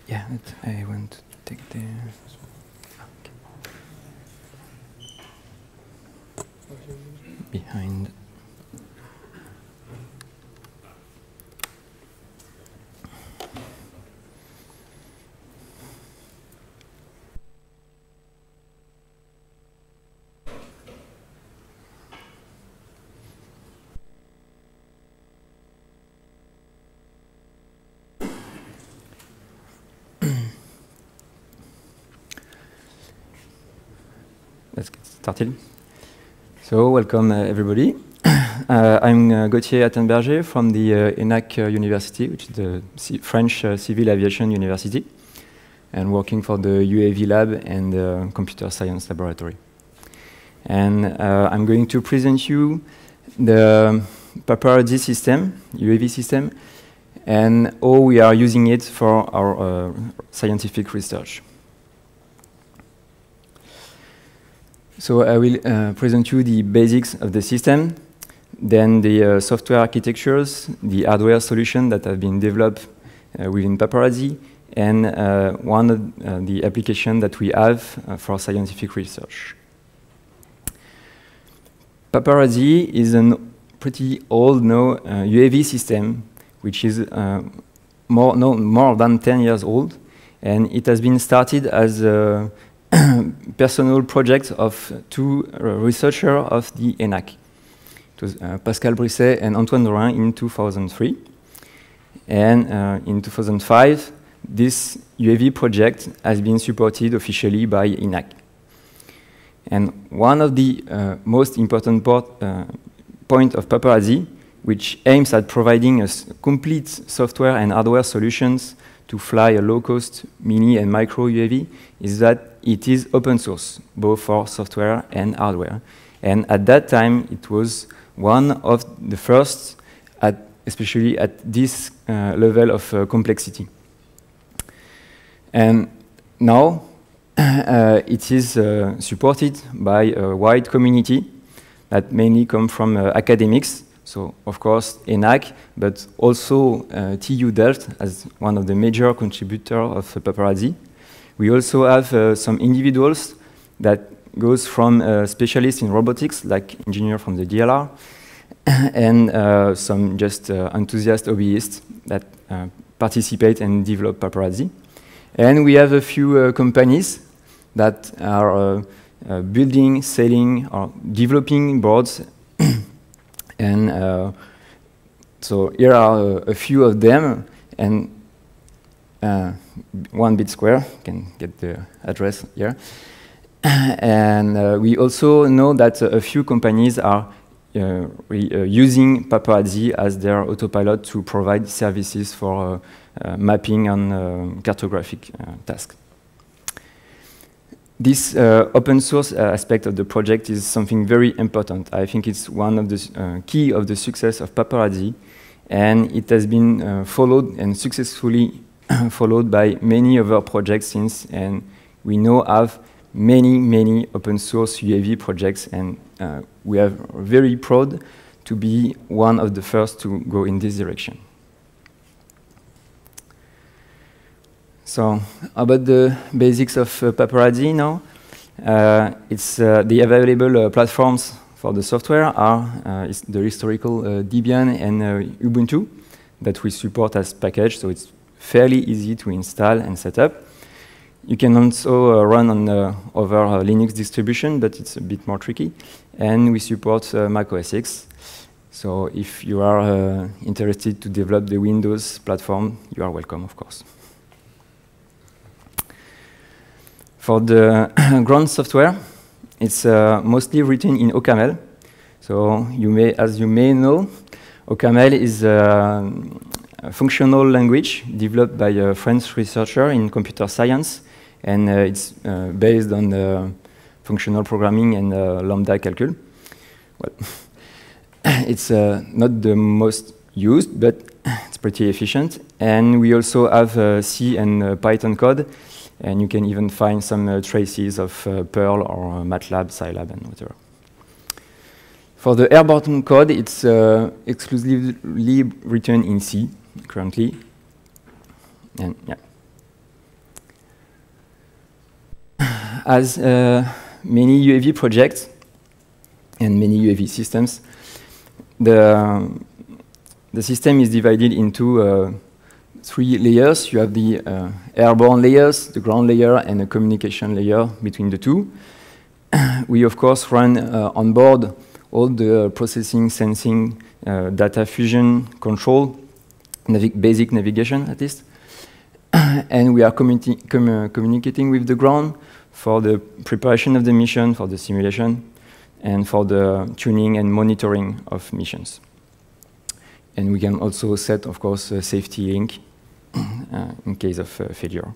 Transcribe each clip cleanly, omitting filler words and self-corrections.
Yeah, I want to take the... behind. Let's get started. So, welcome everybody. I'm Gautier Hattenberger from the ENAC University, which is the French Civil Aviation University, and working for the UAV lab and the Computer Science Laboratory. And I'm going to present you the Paparazzi system, UAV system, and how we are using it for our scientific research. So I will present you the basics of the system, then the software architectures, the hardware solution that have been developed within Paparazzi, and one of the applications that we have for scientific research. Paparazzi is a pretty old UAV system, which is more than 10 years old, and it has been started as a personal project of two researchers of the ENAC. It was Pascal Brisset and Antoine Dorin in 2003. And in 2005, this UAV project has been supported officially by ENAC. And one of the most important point of Paparazzi, which aims at providing us complete software and hardware solutions to fly a low-cost mini and micro UAV, is that it is open source, both for software and hardware. And at that time, it was one of the first, especially at this level of complexity. And now, it is supported by a wide community that mainly come from academics. So, of course, ENAC, but also TU Delft as one of the major contributors of Paparazzi. We also have some individuals that goes from specialists in robotics, like engineer from the DLR, and some just enthusiast hobbyists that participate and develop Paparazzi. And we have a few companies that are building, selling, or developing boards. And so here are a few of them, and 1 bit square, you can get the address here. And we also know that a few companies are using Paparazzi as their autopilot to provide services for mapping and cartographic tasks. This open source aspect of the project is something very important. I think it's one of the key of the success of Paparazzi, and it has been followed and successfully followed by many other projects since, and we now have many open source UAV projects, and we are very proud to be one of the first to go in this direction. So, about the basics of Paparazzi now. It's the available platforms for the software are the historical Debian and Ubuntu that we support as package, so it's fairly easy to install and set up. You can also run on other Linux distribution, but it's a bit more tricky. And we support Mac OS X. So if you are interested to develop the Windows platform, you are welcome, of course. For the ground software, it's mostly written in OCaml. So as you may know, OCaml is a functional language developed by a French researcher in computer science, and it's based on functional programming and lambda calcul. Well, it's not the most used, but it's pretty efficient. And we also have C and Python code And you can even find some traces of Perl or MATLAB, Scilab, and whatever. For the airborne code, it's exclusively written in C currently. And yeah. As many UAV projects and many UAV systems, the system is divided into 3 layers. You have the airborne layers, the ground layer, and a communication layer between the two. We, of course, run on board all the processing, sensing, data fusion, control, basic navigation, at least. And we are communicating with the ground for the preparation of the mission, for the simulation, and for the tuning and monitoring of missions. And we can also set, of course, a safety link in case of failure.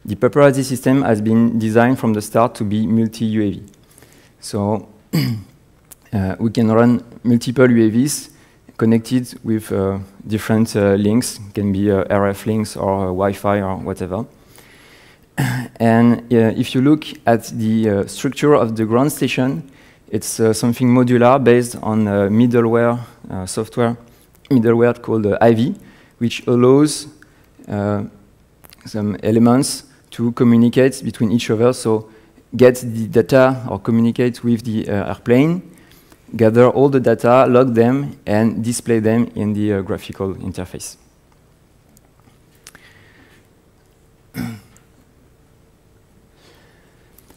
The Paparazzi system has been designed from the start to be multi-UAV. So we can run multiple UAVs connected with different links. It can be RF links or Wi-Fi or whatever. And if you look at the structure of the ground station, it's something modular based on middleware software, middleware called IMAV, which allows some elements to communicate between each other. So get the data or communicate with the airplane, gather all the data, log them, and display them in the graphical interface.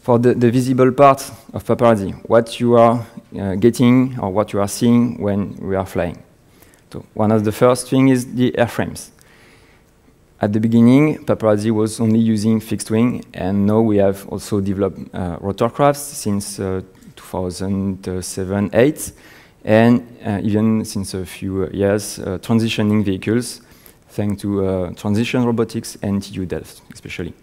For the visible part of Paparazzi, what you are getting or what you are seeing when we are flying. So one of the first things is the airframes. At the beginning, Paparazzi was only using fixed wing, and now we have also developed rotorcrafts since 2007-8, and even since a few years, transitioning vehicles, thanks to transition robotics and TU Delft, especially.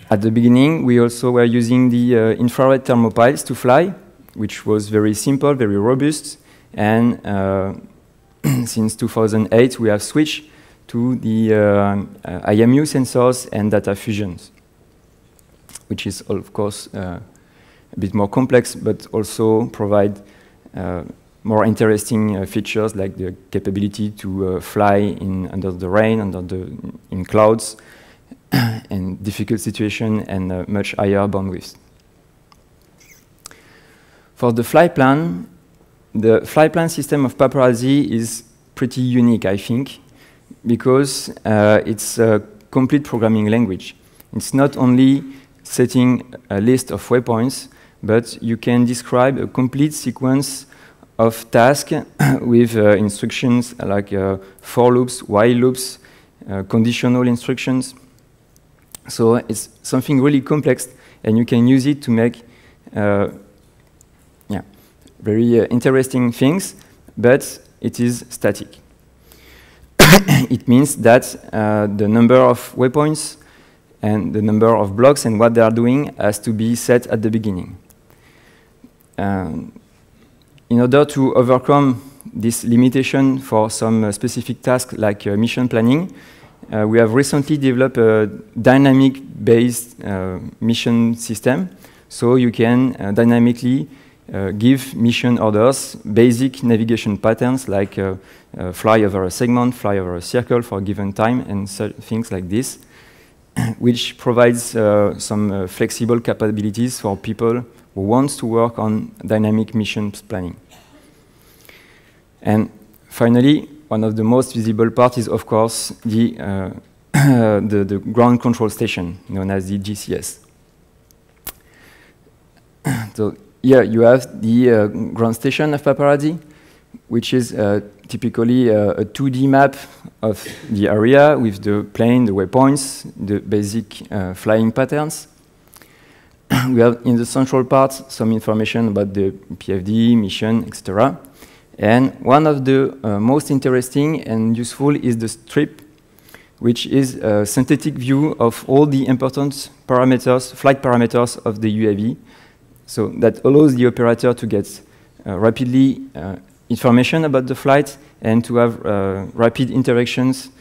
At the beginning, we also were using the infrared thermopiles to fly, which was very simple, very robust, and since 2008, we have switched to the IMU sensors and data fusions, which is, of course, a bit more complex, but also provide more interesting features like the capability to fly under the rain, in clouds, and difficult situation and much higher bandwidth. For the flight plan system of Paparazzi is pretty unique, I think, because it's a complete programming language. It's not only setting a list of waypoints, but you can describe a complete sequence of tasks with instructions like for loops, while loops, conditional instructions. So it's something really complex, and you can use it to make very interesting things, but it is static. It means that the number of waypoints and the number of blocks and what they are doing has to be set at the beginning. In order to overcome this limitation for some specific tasks like mission planning, we have recently developed a dynamic-based mission system, so you can dynamically give mission orders, basic navigation patterns like fly over a segment, fly over a circle for a given time, and things like this, which provides some flexible capabilities for people who want to work on dynamic mission planning. And finally, one of the most visible parts is, of course, the ground control station, known as the GCS. So here you have the ground station of Paparazzi, which is typically a 2D map of the area with the plane, the waypoints, the basic flying patterns. We have in the central part some information about the PFD, mission, etc. And one of the most interesting and useful is the strip, which is a synthetic view of all the important parameters, flight parameters of the UAV. So that allows the operator to get rapidly information about the flight and to have rapid interactions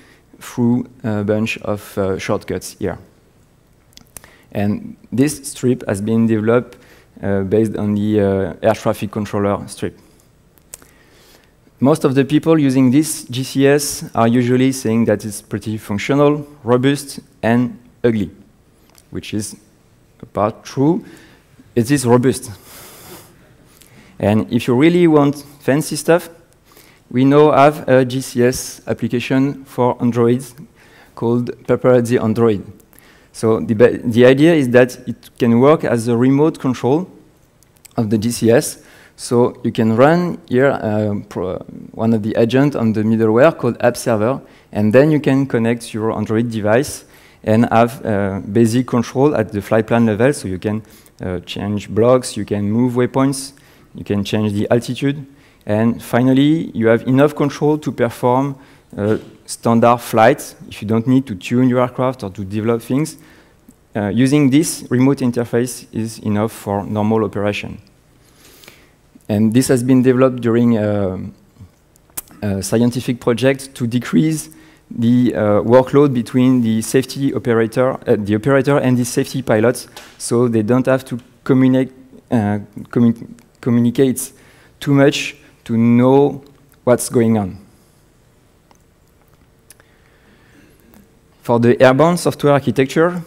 through a bunch of shortcuts here. And this strip has been developed based on the air traffic controller strip. Most of the people using this GCS are usually saying that it's pretty functional, robust, and ugly, which is part true. It is robust. And if you really want fancy stuff, we now have a GCS application for Android called Paparazzi Android. So the idea is that it can work as a remote control of the GCS. So you can run here one of the agents on the middleware called App Server, and then you can connect your Android device and have basic control at the flight plan level. So you can change blocks, you can move waypoints, you can change the altitude, and finally you have enough control to perform standard flights if you don't need to tune your aircraft or to develop things. Using this remote interface is enough for normal operation. And this has been developed during a scientific project to decrease the workload between the safety operator, and the safety pilots, so they don't have to communicate too much to know what's going on. For the airborne software architecture,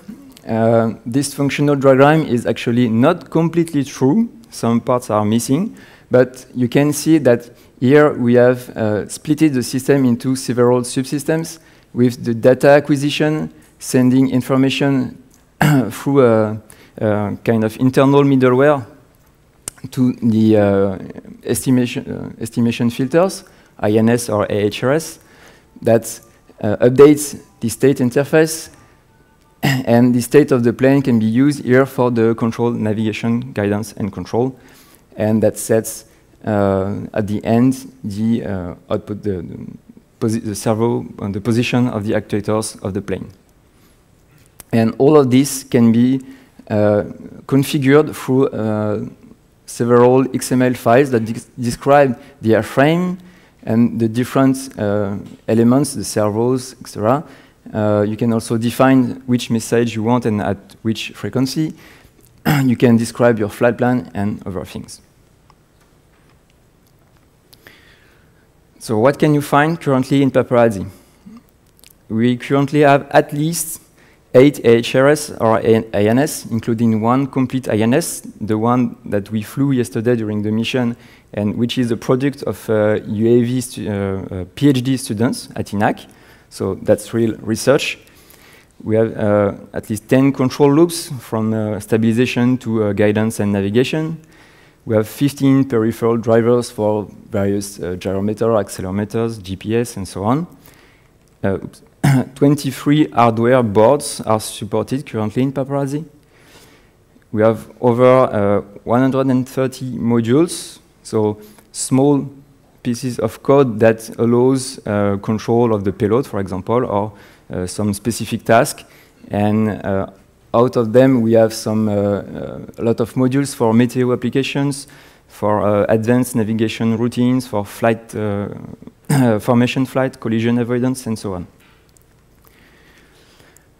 this functional diagram is actually not completely true. Some parts are missing, but you can see that here we have splitted the system into several subsystems with the data acquisition, sending information through a kind of internal middleware to the estimation filters, INS or AHRS, that updates the state interface, and the state of the plane can be used here for the control, navigation, guidance, and control, and that sets at the end the output, the servo, and the position of the actuators of the plane. And all of this can be configured through several XML files that describe the airframe and the different elements, the servos, etc. You can also define which message you want and at which frequency. You can describe your flight plan and other things. So what can you find currently in Paparazzi? We currently have at least 8 AHRS or INS, including one complete INS, the one that we flew yesterday during the mission, and which is a product of UAV PhD students at INAC. So that's real research. We have at least 10 control loops from stabilization to guidance and navigation. We have 15 peripheral drivers for various gyrometer, accelerometers, GPS, and so on. 23 hardware boards are supported currently in Paparazzi. We have over 130 modules, so small pieces of code that allows control of the payload, for example, or some specific task. And out of them, we have some a lot of modules for meteo applications, for advanced navigation routines, for flight formation flight, collision avoidance, and so on.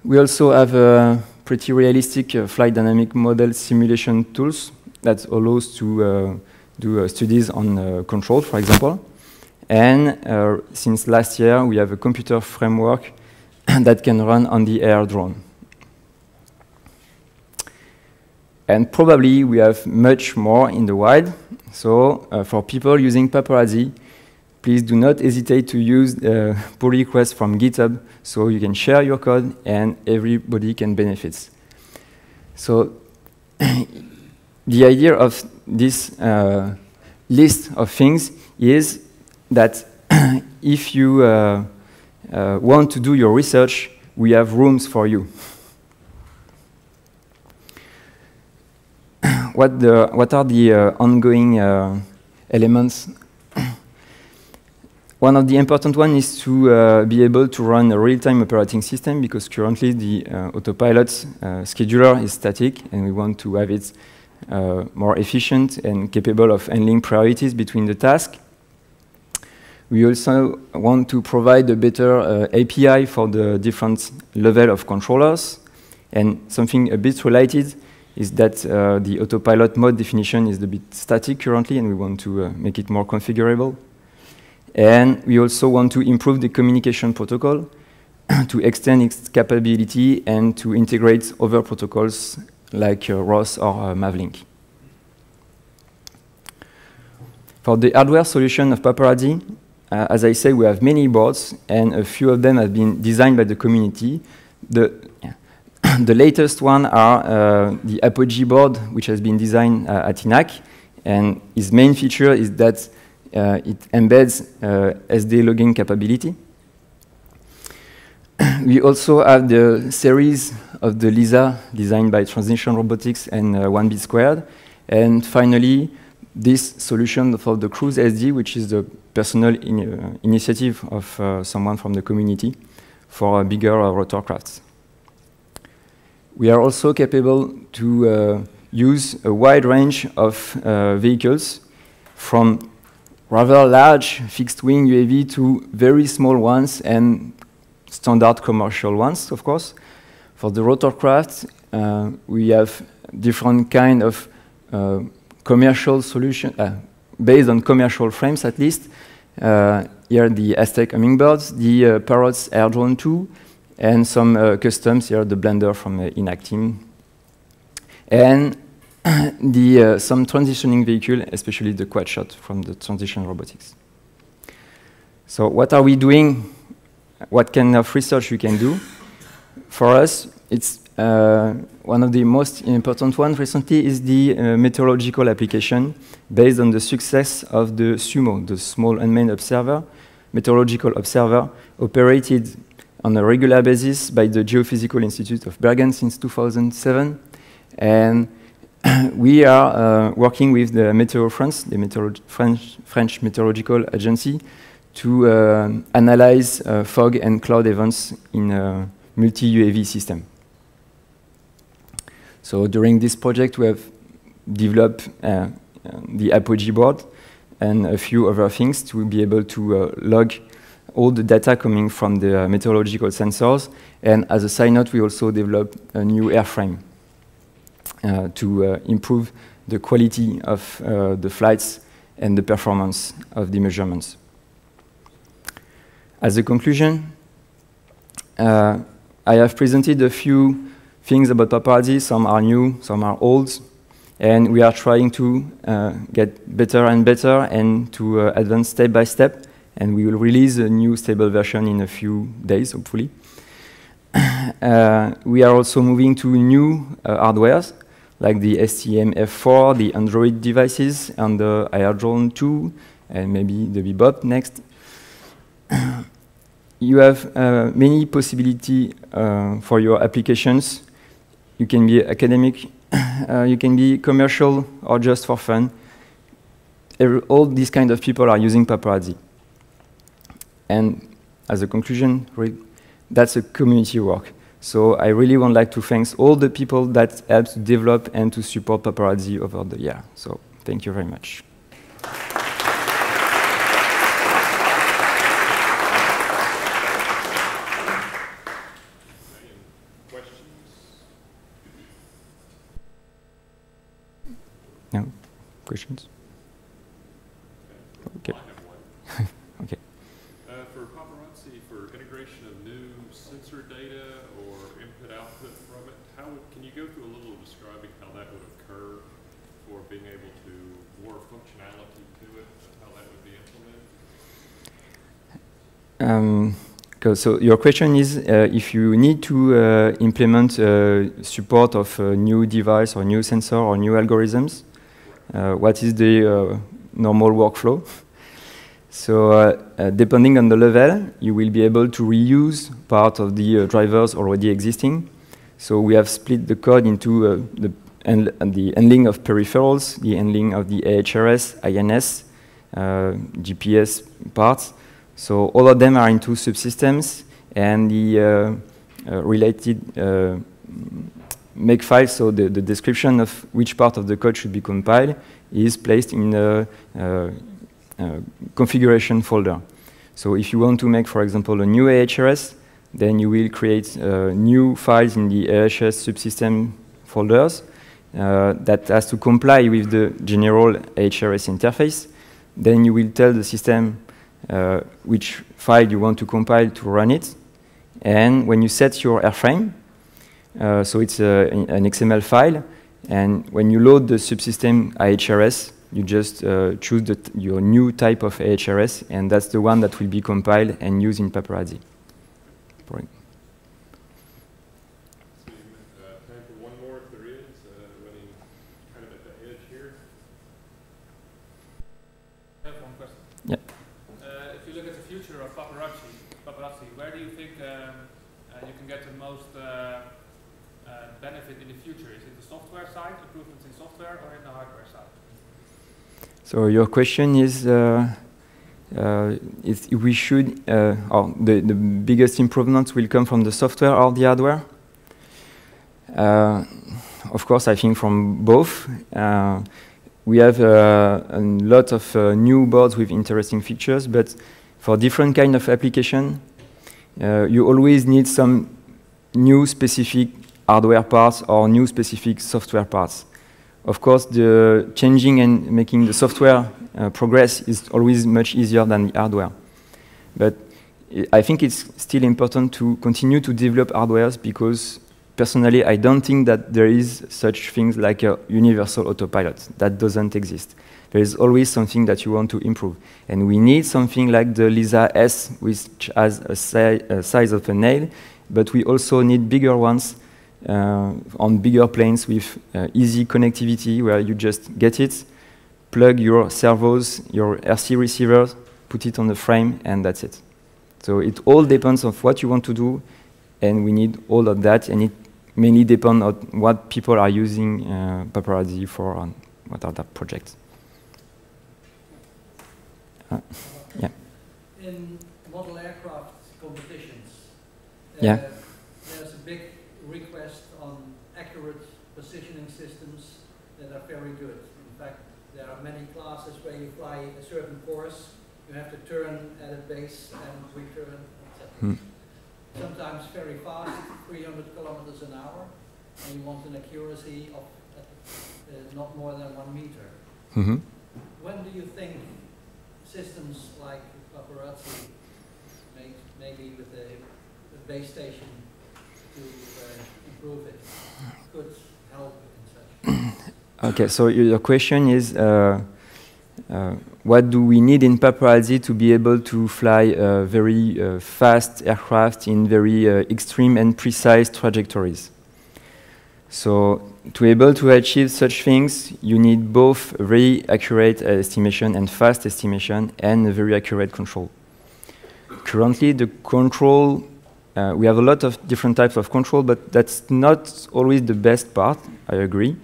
We also have pretty realistic flight dynamic model simulation tools that allows to do studies on control, for example. And since last year, we have a computer framework that can run on the air drone. And probably we have much more in the wild. So for people using Paparazzi, please do not hesitate to use pull requests from GitHub so you can share your code and everybody can benefit. So the idea of this list of things is that if you want to do your research, we have rooms for you. What are the ongoing elements? One of the important ones is to be able to run a real-time operating system, because currently the autopilot scheduler is static, and we want to have it more efficient and capable of handling priorities between the tasks. We also want to provide a better API for the different level of controllers. And something a bit related is that the autopilot mode definition is a bit static currently, and we want to make it more configurable. And we also want to improve the communication protocol to extend its capability and to integrate other protocols like ROS or Mavlink. For the hardware solution of Paparazzi, as I say, we have many boards, and a few of them have been designed by the community. The latest one are the Apogee board, which has been designed at INAC, and its main feature is that it embeds SD logging capability. We also have the series of the LISA designed by Transition Robotics and 1B Squared. And finally, this solution for the Cruise SD, which is the personal initiative of someone from the community for bigger rotorcrafts. We are also capable to use a wide range of vehicles, from rather large fixed-wing UAV to very small ones and standard commercial ones, of course. For the rotorcraft, we have different kind of commercial solution based on commercial frames, at least. Here, the Aztec Hummingbirds, the Parrots Air Drone 2, and some customs here, the Blender from the INAC team, and some transitioning vehicle, especially the Quadshot from the Transition Robotics. So what are we doing? What kind of research we can do? For us, it's one of the most important ones recently is the meteorological application based on the success of the SUMO, the Small Unmanned Observer, meteorological observer, operated on a regular basis by the Geophysical Institute of Bergen since 2007. And we are working with the Météo France, the French Meteorological Agency, to analyze fog and cloud events in a multi-UAV system. So during this project, we have developed the Apogee board and a few other things to be able to log all the data coming from the meteorological sensors. And as a side note, we also developed a new airframe to improve the quality of the flights and the performance of the measurements. As a conclusion, I have presented a few things about Paparazzi. Some are new, some are old, and we are trying to get better and better and to advance step by step, and we will release a new stable version in a few days, hopefully. We are also moving to new hardwares, like the STM-F4, the Android devices, and the Air Drone 2, and maybe the Bebop next. You have many possibilities for your applications. You can be academic, you can be commercial, or just for fun. All these kind of people are using Paparazzi. And as a conclusion, that's a community work. So I really would like to thank all the people that helped to develop and to support Paparazzi over the year. So thank you very much. No questions? Okay. Okay. For Paparazzi, for integration of new sensor data or input-output from it, can you go through a little describing how that would occur for being able to more functionality to it, how that would be implemented? So your question is if you need to implement support of a new device or new sensor or new algorithms, what is the normal workflow? So depending on the level, you will be able to reuse part of the drivers already existing. So we have split the code into the handling of peripherals, the handling of the AHRS, INS, GPS parts. So all of them are into subsystems, and the related makefile, so the description of which part of the code should be compiled, is placed in a configuration folder. So if you want to make, for example, a new AHRS, then you will create new files in the AHRS subsystem folders that has to comply with the general AHRS interface. Then you will tell the system which file you want to compile to run it. And when you set your airframe, so it's an XML file, and when you load the subsystem AHRS, you just choose your new type of AHRS, and that's the one that will be compiled and used in Paparazzi. Time for one more if there is, running kind of at the edge here. I have one question. Yeah. If you look at the future of Paparazzi, where do you think you can get the most benefit in the future? Is it the software side, improvements in software, or in the hardware side? So your question is if we should, or the biggest improvements will come from the software or the hardware? Of course, I think from both. We have a lot of new boards with interesting features, but for different kind of application, you always need some new specific hardware parts or new specific software parts. Of course, the changing and making the software progress is always much easier than the hardware. But I think it's still important to continue to develop hardwares because personally, I don't think that there is such things like a universal autopilot. That doesn't exist. There is always something that you want to improve. And we need something like the Lisa S, which has a size of a nail, but we also need bigger ones on bigger planes with easy connectivity where you just get it, plug your servos, your RC receivers, put it on the frame, and that's it. So it all depends on what you want to do, and we need all of that, and it mainly depends on what people are using Paparazzi for and what are the projects. Yeah. In model aircraft competitions, yeah. There's a big request on accurate positioning systems that are very good. In fact, there are many classes where you fly a certain course, you have to turn at a base and return, etc. Sometimes very fast, 300 kilometers an hour, and you want an accuracy of not more than 1 meter. Mm-hmm. When do you think systems like Paparazzi, maybe with the base station to improve it, could help in such? Okay, so your question is what do we need in Paparazzi to be able to fly very fast aircraft in very extreme and precise trajectories? So to be able to achieve such things, you need both very accurate estimation and fast estimation and a very accurate control. Currently, the control, we have a lot of different types of control, but that's not always the best part, I agree.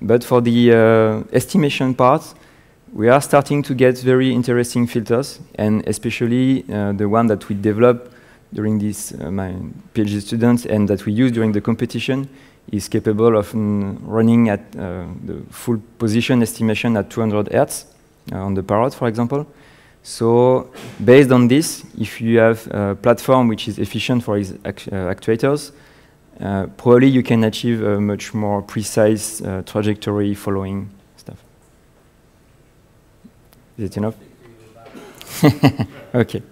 But for the estimation part, we are starting to get very interesting filters, and especially the one that we developed during this, my PhD students, and that we use during the competition, is capable of running at the full position estimation at 200 Hertz on the Parrot, for example. So based on this, if you have a platform which is efficient for its actuators, probably you can achieve a much more precise trajectory following stuff. Is it enough? Okay.